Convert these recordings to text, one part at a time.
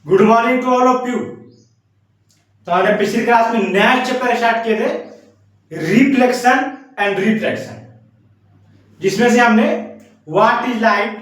Good morning to all of you. तो हमने पिछली क्लास में नया चैप्टर स्टार्ट किए थे रिफ्लेक्शन एंड रिफ्रैक्शन, जिसमें से हमने what is light,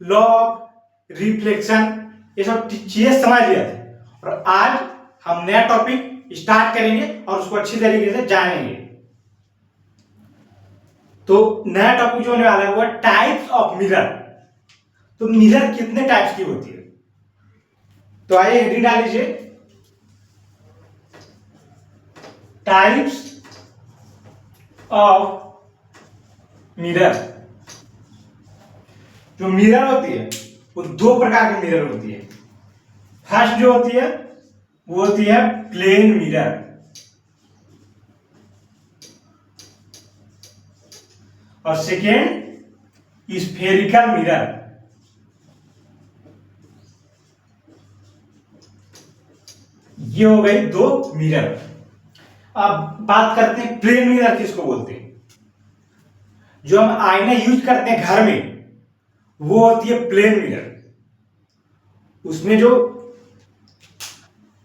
law of reflection, ये सब चीजें समझ लिया थे। और आज हम नया टॉपिक स्टार्ट करेंगे और उसको अच्छी तरीके से जानेंगे। तो नया टॉपिक जो होने वाला है वो टाइप्स ऑफ मिरर। तो मिरर कितने टाइप्स की होती है, तो आइए हेडिंग डाल लीजिए, टाइप्स ऑफ मिरर। जो मिरर होती है वो दो प्रकार की मिरर होती है। फर्स्ट जो होती है वो होती है प्लेन मिरर, और सेकेंड स्फेरिकल मिरर। ये हो गई दो मिरर। अब बात करते हैं प्लेन मिरर किसको बोलते हैं। जो हम आईना यूज करते हैं घर में वो होती है प्लेन मिरर। उसमें जो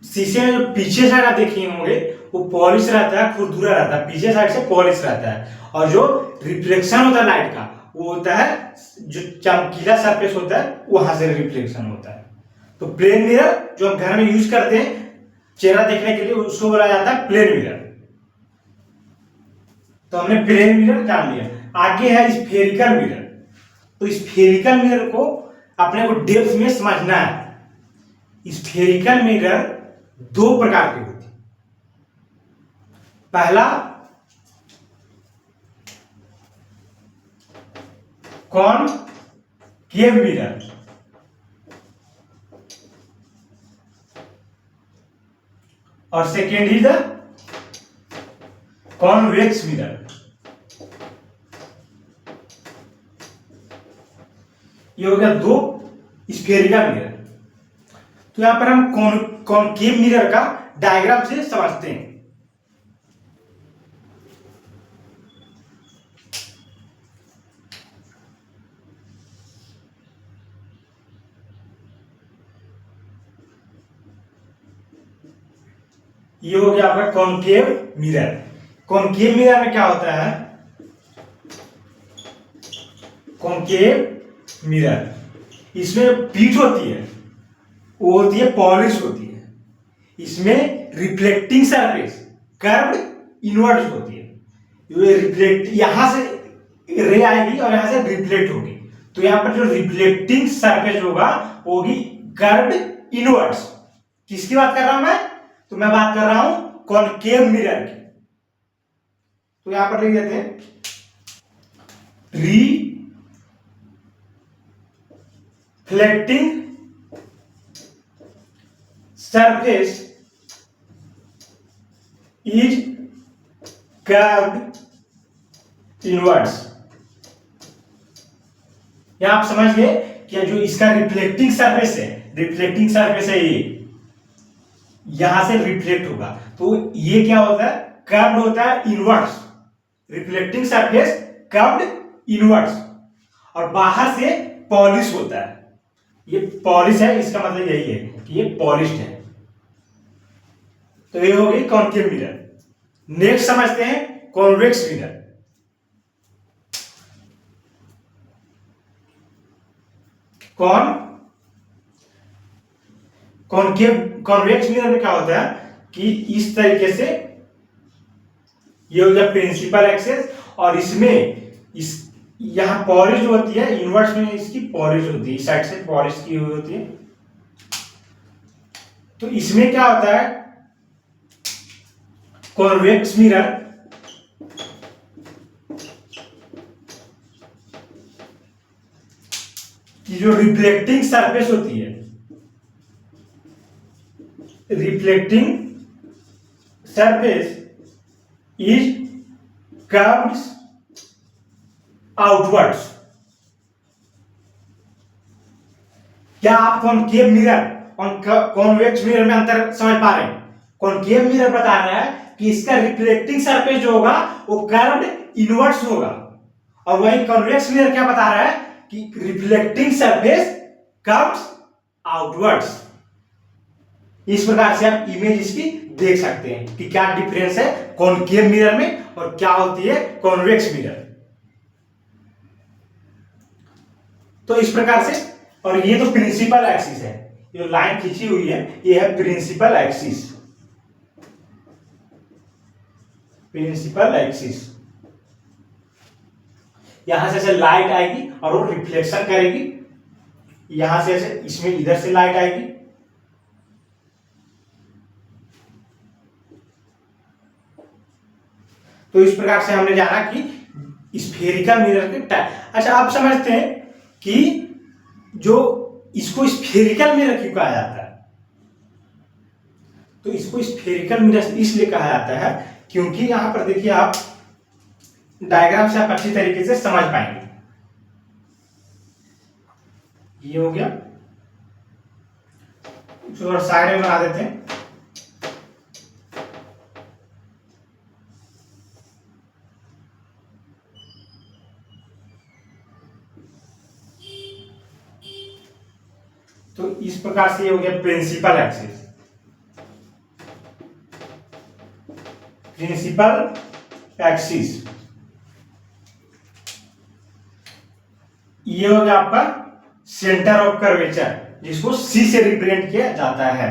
शीशे में जो पीछे साइड आप देखे होंगे वो पॉलिश रहता है, खुरदुरा रहता है, पीछे साइड से पॉलिश रहता है। और जो रिफ्लेक्शन होता है लाइट का वो होता है जो चमकीला सरफेस होता है वहां से रिफ्लेक्शन होता है। तो प्लेन मिरर जो हम घर में यूज करते हैं चेहरा देखने के लिए उसको बोला जाता है प्लेन मिरर। तो हमने प्लेन मिरर जान लिया। आगे है स्फेरिकल मिरर। तो स्फेरिकल मिरर को अपने को डेप्थ में समझना है। स्फेरिकल मिरर दो प्रकार के होते हैं। पहला कॉनकेव मिरर, और second is the convex mirror. ये हो गया दो स्फेरिकल मिरर। तो यहां पर हम कॉनकेव मिरर का डायग्राम से समझते हैं। ये हो गया आपका कॉनकेव मिरर। कॉनकेव मिरर में क्या होता है, कॉनकेव मिरर इसमें पीठ होती है वो होती है पॉलिश होती है। इसमें रिफ्लेक्टिंग सरफेस कर्व्ड इनवर्ड्स होती है। ये रिफ्लेक्ट यहां से रे आएगी और यहां से रिफ्लेक्ट होगी। तो यहां पर जो रिफ्लेक्टिंग सरफेस होगा वो होगी कर्व्ड इनवर्ड्स। किसकी बात कर रहा हूं मैं, तो मैं बात कर रहा हूं कॉनकेव मिरर की। तो यहां पर लिख देते हैं reflecting surface is curved inwards. यहां आप समझ गए कि जो इसका रिफ्लेक्टिंग सरफेस है, रिफ्लेक्टिंग सरफेस है ये यहां से रिफ्लेक्ट होगा। तो ये क्या होता है, कर्व्ड होता है inwards. Reflecting surface curved inwards, और बाहर से पॉलिश होता है। ये पॉलिश है, इसका मतलब यही है कि ये पॉलिश्ड है। तो ये हो गई कॉनकेव मिरर। नेक्स्ट समझते हैं कॉन्वेक्स मिरर। कॉन्वेक्स मिरर में क्या होता है कि इस तरीके से ये हो गया प्रिंसिपल एक्सेस, और इसमें इस यहां पॉलिश होती है, इनवर्ट्स में इसकी पॉलिश होती है, इस साइड से पॉलिश की हुई होती है। तो इसमें क्या होता है कॉन्वेक्स मिरर की जो रिफ्लेक्टिंग सरफेस होती है, reflecting surface is curved outwards. क्या आप कॉनकेव मिरर और कॉन्वेक्स मिरर में अंतर समझ पा रहे हैं। कॉनकेव मिरर बता रहा है कि इसका रिफ्लेक्टिंग सरफेस जो होगा वो कर्व्ड इनवर्ड्स होगा, और वही कॉन्वेक्स मिरर क्या बता रहा है कि रिफ्लेक्टिंग सरफेस कर्व्स आउटवर्ड्स। इस प्रकार से आप इमेज इसकी देख सकते हैं कि क्या डिफरेंस है कॉनकेव मिरर में और क्या होती है कॉन्वेक्स मिरर। तो इस प्रकार से, और ये तो प्रिंसिपल एक्सिस है, जो लाइन खींची हुई है ये है प्रिंसिपल एक्सिस। प्रिंसिपल एक्सिस, यहां से ऐसे लाइट आएगी और वो रिफ्लेक्शन करेगी, यहां से ऐसे इसमें इधर से लाइट आएगी, तो इस प्रकार से हमने जाना कि स्फेरिकल मिरर के टाइप। अच्छा, आप समझते हैं कि जो इसको स्फेरिकल मिरर क्यों कहा जाता है? तो इसको स्फेरिकल मिरर इसलिए कहा जाता है क्योंकि यहां पर देखिए, आप डायग्राम से आप अच्छी तरीके से समझ पाएंगे। ये हो गया, थोड़ा साइड में बना देते हैं। तो इस प्रकार से ये हो गया प्रिंसिपल एक्सिस। प्रिंसिपल एक्सिस ये हो गया आपका सेंटर ऑफ कर्वेचर, जिसको सी से रिप्रेजेंट किया जाता है।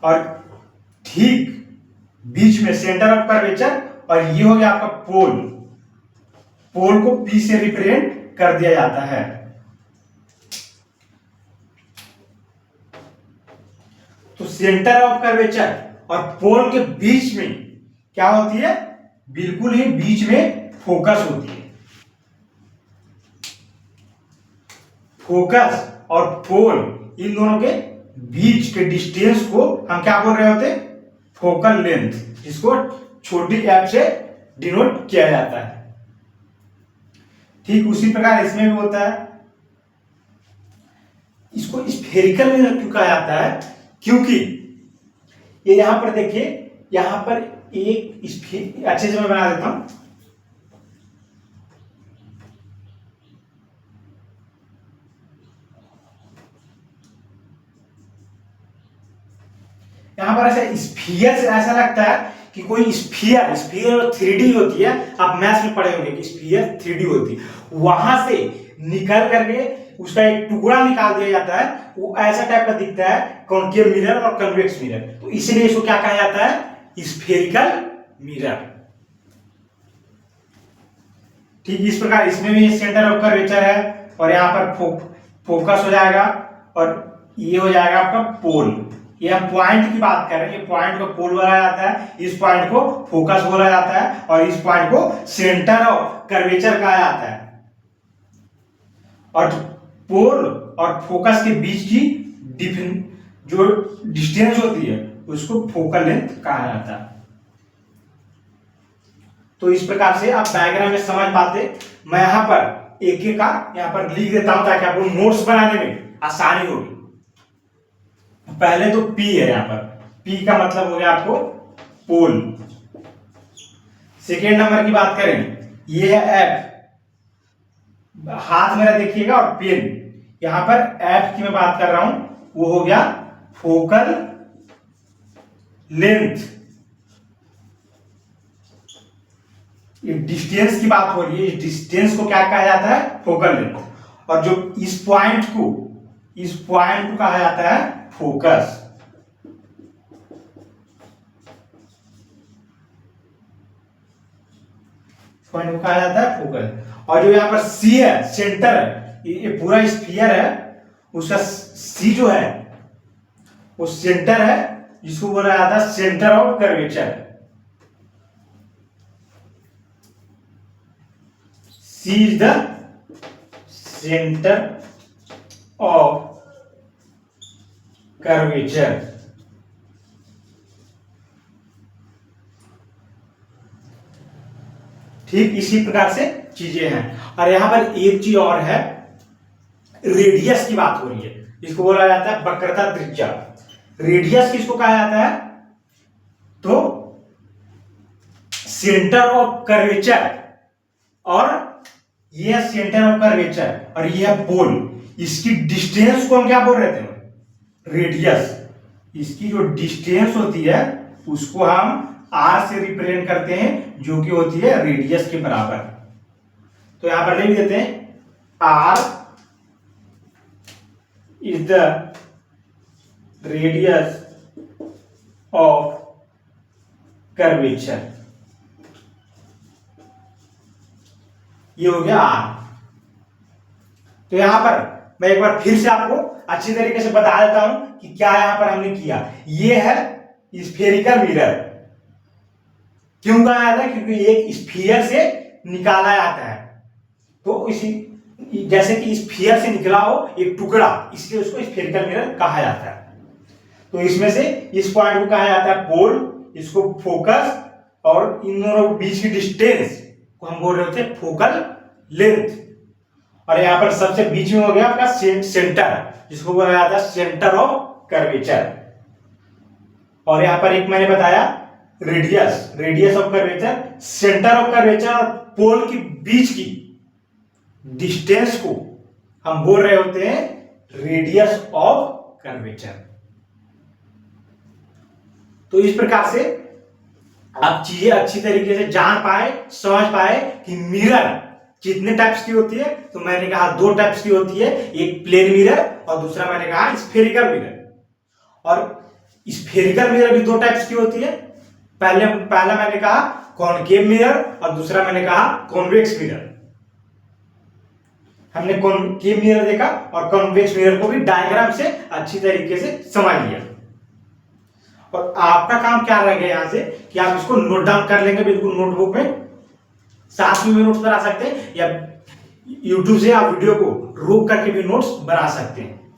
और ठीक बीच में सेंटर ऑफ कर्वेचर, और ये हो गया आपका पोल। पोल को पी से रिप्रेजेंट कर दिया जाता है। तो सेंटर ऑफ कर्वेचर और पोल के बीच में क्या होती है? बिल्कुल ही बीच में फोकस होती है। फोकस और पोल, इन दोनों के बीच के डिस्टेंस को हम क्या बोल रहे होते हैं? फोकल लेंथ, जिसको छोटी एफ से डिनोट किया जाता है। ठीक उसी प्रकार इसमें भी होता है। इसको स्फेरिकल मिरर क्यों कहा जाता है? क्योंकि ये यहां पर देखिए, यहां पर एक अच्छे से मैं बना देता हूं। यहां पर ऐसा स्फीयर से ऐसा लगता है कि कोई स्फीयर 3D होती है। आप मैथ्स में पढ़े होंगे कि स्फीयर 3D होती है। वहां से निकल करके उसका एक टुकड़ा निकाल दिया जाता है, वो ऐसा टाइप का दिखता है, कॉनकेव मिरर और कन्वेक्स मिरर। तो इसलिए इसको क्या कहा जाता है? Spherical mirror. ठीक इस प्रकार इसमें भी सेंटर ऑफ कर्वेचर है, और यहाँ पर फोकस हो जाएगा, और ये हो जाएगा आपका पोल। ये हम पॉइंट की बात कर रहे हैं, ये पॉइंट को पोल बोला जाता है, इस पॉइंट को फोकस बोला जाता है, और इस पॉइंट को सेंटर ऑफ कर्वेचर कहा जाता है। और पोल और फोकस के बीच की जो डिस्टेंस होती है उसको फोकल लेंथ कहा जाता है। तो इस प्रकार से आप डायग्राम में समझ पाते। मैं यहां पर एक एक का यहां पर लिख देता हूं ताकि आपको नोट्स बनाने में आसानी होगी। पहले तो P है, यहां पर P का मतलब हो गया आपको पोल। सेकेंड नंबर की बात करें, ये है F, हाथ मेरा देखिएगा, और पेन। यहां पर F की मैं बात कर रहा हूं, वो हो गया फोकल लेंथ। ये डिस्टेंस की बात हो रही है, इस डिस्टेंस को क्या कहा जाता है? Focal length. और जो इस पॉइंट को कहा जाता है फोकस। पॉइंट को कहा जाता है फोकस। और जो यहां पर C है, सेंटर है, ये पूरा स्फीयर है, उसका C जो है वो सेंटर है, जिसको बोला जाता है centre of curvature. C is the center of curvature। ठीक इसी प्रकार से चीजें हैं। और यहां पर एक चीज और है, रेडियस की बात हो रही है, इसको बोला जाता है वक्रता त्रिज्या। रेडियस किसको कहा जाता है? तो सेंटर ऑफ कर्वेचर, और ये है सेंटर ऑफ कर्वेचर, और ये है पोल। इसकी डिस्टेंस को हम क्या बोल रहे थे? रेडियस। इसकी जो डिस्टेंस होती है उसको हम आर से रिप्रेजेंट करते हैं, जो कि होती है रेडियस के बराबर। तो यहां पर लिख देते हैं R is the radius of curvature. ये हो गया आर। तो यहां पर मैं एक बार फिर से आपको अच्छी तरीके से बता देता हूं कि क्या यहां पर हमने किया। ये है स्फेरिकल मिरर। क्यों कहा जाता है? क्योंकि एक स्फीयर से निकाला जाता है। तो इसी जैसे कि स्फीयर से निकला हो एक टुकड़ा, इसलिए उसको स्फेरिकल मिरर कहा जाता है। तो इसमें से इस पॉइंट को कहा जाता है पोल, इसको फोकस, और इन दोनों के बीच की डिस्टेंस को हम बोल रहे होते हैं फोकल लेंथ। और यहां पर सबसे बीच में हो गया आपका सेंटर, जिसको बोला जाता है सेंटर ऑफ कर्वेचर। और यहां पर एक मैंने बताया radius of curvature, centre of curvature और पोल के बीच की डिस्टेंस को हम बोल रहे होते हैं रेडियस ऑफ कर्वेचर। तो इस प्रकार से आप चीजें अच्छी तरीके से जान पाए, समझ पाए कि मिरर कितने टाइप्स की होती है। तो मैंने कहा 2 टाइप्स की होती है, एक प्लेन मिरर और दूसरा मैंने कहा स्फेरिकल मिरर। और स्फेरिकल मिरर भी 2 टाइप्स की होती है। पहला मैंने कहा कॉनकेव मिरर और दूसरा मैंने कहा कॉन्वेक्स मिरर। हमने कॉनकेव मिरर देखा और कॉन्वेक्स मिरर को भी डायग्राम से अच्छी तरीके से समझ लिया। और आपका काम क्या रहेगा यहां से कि आप इसको नोट डाउन कर लेंगे बिल्कुल नोटबुक में, साथ में भी नोट्स बना सकते हैं, या YouTube से आप वीडियो को रोक करके भी नोट्स बना सकते हैं।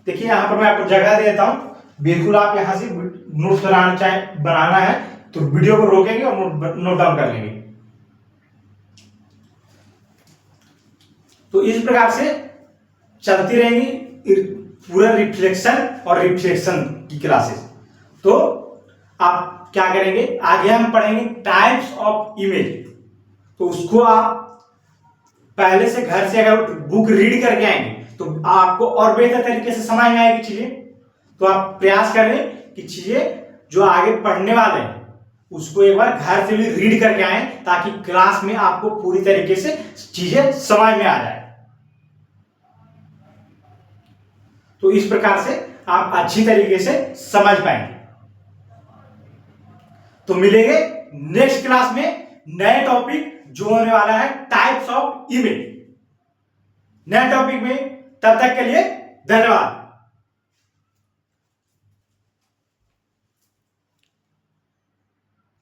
देखिए यहां पर मैं आपको जगह दे देता हूं, बिल्कुल आप यहां से नोट्स बनाना है तो वीडियो को रोकेंगे और नोट डाउन कर लेंगे। तो इस प्रकार से चलती रहेंगी पूरा रिफ्लेक्शन और रिफ्लेक्शन की क्लासेस। तो आप क्या करेंगे, आगे हम पढ़ेंगे टाइप्स ऑफ इमेज। तो उसको आप पहले से घर से अगर बुक रीड करके आएंगे तो आपको और बेहतर तरीके से समझ में आएगी चीजें। तो आप प्रयास करें कि चीजें जो आगे पढ़ने वाले हैं उसको एक बार घर से भी रीड करके आए, ताकि क्लास में आपको पूरी तरीके से चीजें समझ में आ जाए। तो इस प्रकार से आप अच्छी तरीके से समझ पाएंगे। तो मिलेंगे नेक्स्ट क्लास में नए टॉपिक जो होने वाला है टाइप्स ऑफ इमेज, नए टॉपिक में। तब तक के लिए धन्यवाद।